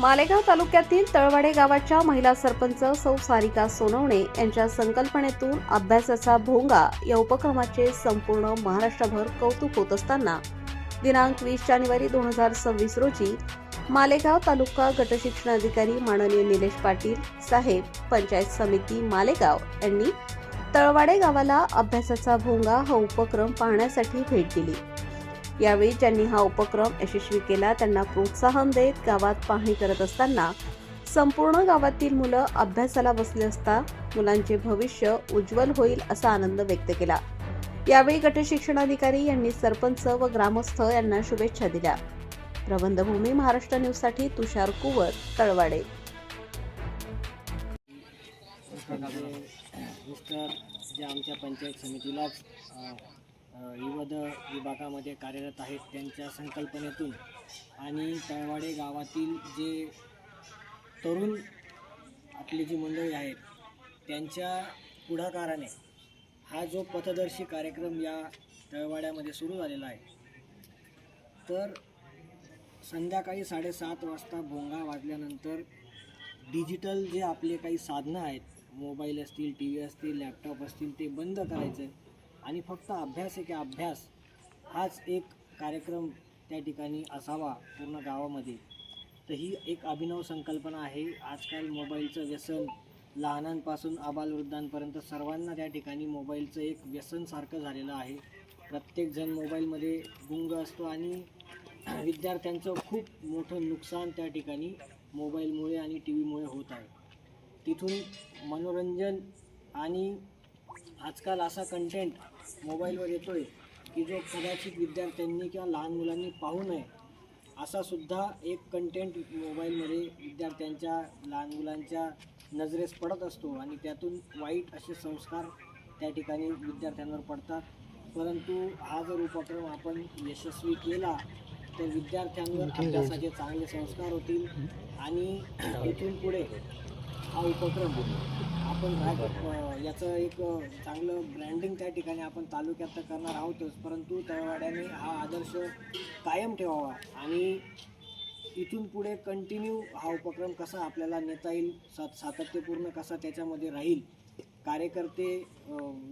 मालेगाव तालुक्यातील तळवाडे गावाच्या महिला सरपंच सौ सारिका सोनवणे यांच्या संकल्पनेतून अभ्यासाचा भोंगा या उपक्रमाचे संपूर्ण महाराष्ट्रभर कौतुक होत असताना दिनांक 20 जानेवारी 2026 रोजी मालेगाव तालुका गटशिक्षणाधिकारी माननीय निलेश पाटील साहेब, पंचायत समिती मालेगाव यांनी तळवाडे गावाला अभ्यासाचा भोंगा हा उपक्रम पाहण्यासाठी भेट दिली। यावेळी ज्यांनी हा उपक्रम यशस्वी केला त्यांना प्रोत्साहन देत गावात पाहणी करत असताना संपूर्ण गावातील मुलं अभ्यासाला बसले असता मुलांचे भविष्य उज्ज्वल होईल असा आनंद व्यक्त केला। यावेळी गटशिक्षणाधिकारी यांनी सरपंच व ग्रामस्थ यांना शुभेच्छा दिल्या। प्रबंधभूमी महाराष्ट्र न्यूज साठी तुषार कुवर, तळवाडे। जे आमच्या पंचायत समितीलाच विविध विभागामध्ये कार्यरत आहेत त्यांच्या संकल्पनेतून आणि तळवाडे गावातील जे तरुण आपली जी मंडळी आहेत त्यांच्या पुढाकाराने हा जो पथदर्शी कार्यक्रम या तळवाड्यामध्ये सुरू झालेला आहे। तर संध्याकाळी 7:30 वाजता भोंगा वाजल्यानंतर डिजिटल जे आपले काही साधनं आहेत, मोबाईल असतील, टी व्ही असतील, लॅपटॉप असतील, ते बंद करायचं आणि फक्त अभ्यास आहे की अभ्यास हाच एक कार्यक्रम त्या ठिकाणी असावा पूर्ण गावामध्ये। तर ही एक अभिनव संकल्पना आहे। आजकाल मोबाईलचं व्यसन लहानांपासून आबालवृद्धांपर्यंत सर्वांना त्या ठिकाणी मोबाईलचं एक व्यसनसारखं झालेलं आहे। प्रत्येकजण मोबाईलमध्ये गुंग असतो आणि विद्यार्थ्यांचं खूप मोठं नुकसान त्या ठिकाणी मोबाईलमुळे आणि टी व्हीमुळे होत आहे। तिथून मनोरंजन आणि आजकाल असा कंटेंट मोबाईलवर येतोय की जो कदाचित विद्यार्थ्यांनी किंवा लहान मुलांनी पाहू नये असा सुद्धा एक कंटेंट मोबाईलमध्ये विद्यार्थ्यांच्या लहान मुलांच्या नजरेस पडत असतो आणि त्यातून वाईट असे संस्कार त्या ठिकाणी विद्यार्थ्यांवर पडतात। परंतु हा जर उपक्रम आपण यशस्वी केला तर विद्यार्थ्यांवर अभ्यासाचे चांगले संस्कार होतील आणि इथून पुढे हा उपक्रम आपण याचं एक चांगलं ब्रँडिंग त्या ठिकाणी आपण तालुक्यात तर करणार आहोतच, परंतु तळवाड्याने हा आदर्श कायम ठेवावा आणि इथून पुढे कंटिन्यू हा उपक्रम कसा आपल्याला नेता येईल, सातत्यपूर्ण कसा त्याच्यामध्ये राहील। कार्यकर्ते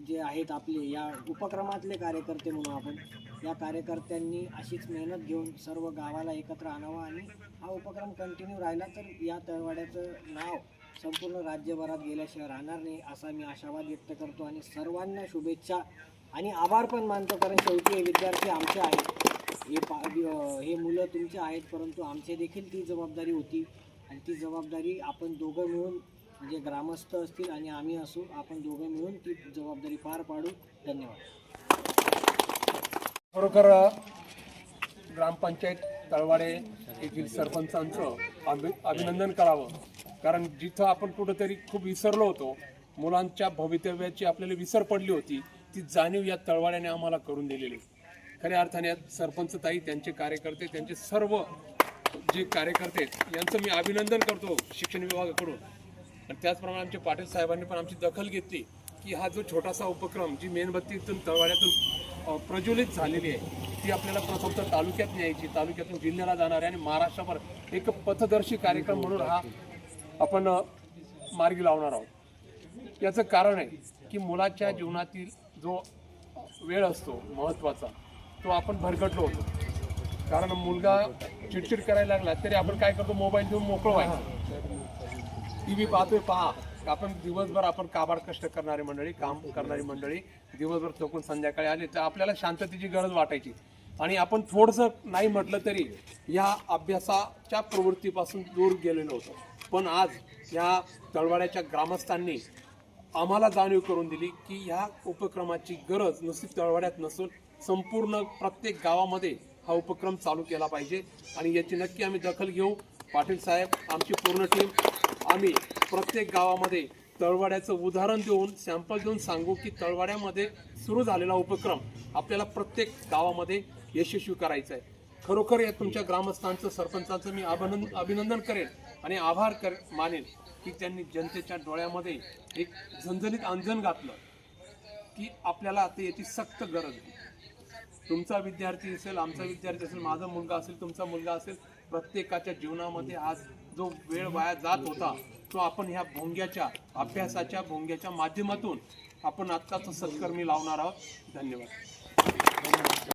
जे आहेत आपले या उपक्रमातले कार्यकर्ते म्हणून आपण या कार्यकर्त्यांनी अशीच मेहनत घेऊन सर्व गावाला एकत्र आणावं आणि हा उपक्रम कंटिन्यू राहिला तर या तळवाड्याचं नाव संपूर्ण राज्यभरात गेल्याशिवाय राहणार नाही असा मी आशावाद व्यक्त करतो आणि सर्वांना शुभेच्छा आणि आभार पण मानतो। कारण शेवटी हे विद्यार्थी आमचे आहेत, हे मुलं तुमचे आहेत, परंतु आमचे देखील ती जबाबदारी होती आणि ती जबाबदारी आपण दोघं मिळून म्हणजे ग्रामस्थ असतील आणि आम्ही असू, आपण दोघं मिळून ती जबाबदारी पार पाडू। धन्यवाद। खरोखर ग्रामपंचायत तळवाडे येथील सरपंचांचं अभिनंदन करावं, कारण जिथं आपण कुठंतरी खूप विसरलो होतो, मुलांच्या भवितव्याची आपल्याला विसर पडली होती, ती जाणीव या तळवाड्याने आम्हाला करून दिलेली। खऱ्या अर्थाने सरपंच ताई, त्यांचे कार्यकर्ते, त्यांचे सर्व जे कार्यकर्ते यांचं मी अभिनंदन करतो शिक्षण विभागाकडून। आणि त्याचप्रमाणे आमचे पाटील साहेबांनी पण आमची दखल घेतली की हा जो छोटासा उपक्रम जी मेणबत्तीतून तळवाड्यातून प्रज्वलित झालेली आहे ती आपल्याला प्रथमतः तालुक्यात न्यायची, तालुक्यातून जिल्ह्याला जाणार आहे आणि महाराष्ट्रभर एक पथदर्शी कार्यक्रम म्हणून हा आपण मार्गी लावणार आहोत। याचं कारण आहे की मुलाच्या जीवनातील जो वेळ असतो महत्त्वाचा तो आपण भरकटलो होतो, कारण मुलगा चिडचिड करायला लागला तरी आपण काय करतो, मोबाईल देऊन मोकळं व्हायचं। टी व्ही पाहतोय, पहा आपण दिवसभर आपण काबाड कष्ट करणारी मंडळी, काम करणारी मंडळी दिवसभर थकून संध्याकाळी आले तर आपल्याला शांततेची गरज वाटायची आणि आपण थोडंसं नाही म्हटलं तरी या अभ्यासाच्या प्रवृत्तीपासून दूर गेलेलो होतो। पण आज या तळवाड्याच्या ग्रामस्थांनी आम्हाला जाणीव करून दिली की ह्या उपक्रमाची गरज नुसती तळवाड्यात नसून संपूर्ण प्रत्येक गावामध्ये हा उपक्रम चालू केला पाहिजे आणि याची नक्की आम्ही दखल घेऊ। पाटील साहेब, आमची पूर्ण टीम आम्ही प्रत्येक गावामध्ये तळवाड्याचं उदाहरण देऊन सॅम्पल देऊन सांगू की तळवाड्यामध्ये सुरू झालेला उपक्रम आपल्याला प्रत्येक गावामध्ये यशस्वी करायचा आहे। खरोखर या तुमच्या ग्रामस्थांचं, सरपंचांचं मी अभिनंदन करेन आणि आभार मानेन की त्यांनी जनतेच्या डोळ्यामध्ये एक झणझणीत अंजन घातलं की आपल्याला आता याची सक्त गरज आहे। तुमचा विद्यार्थी असेल, आमचा विद्यार्थी असेल, माझा मुलगा असेल, तुमचा मुलगा असेल, प्रत्येकाच्या जीवनामध्ये आज जो वेळ वाया जात होता तो आपण ह्या भोंग्याच्या अभ्यासाच्या भोंग्याच्या माध्यमातून आपण आत्ताच सत्कर्मी लावणार आहोत. धन्यवाद.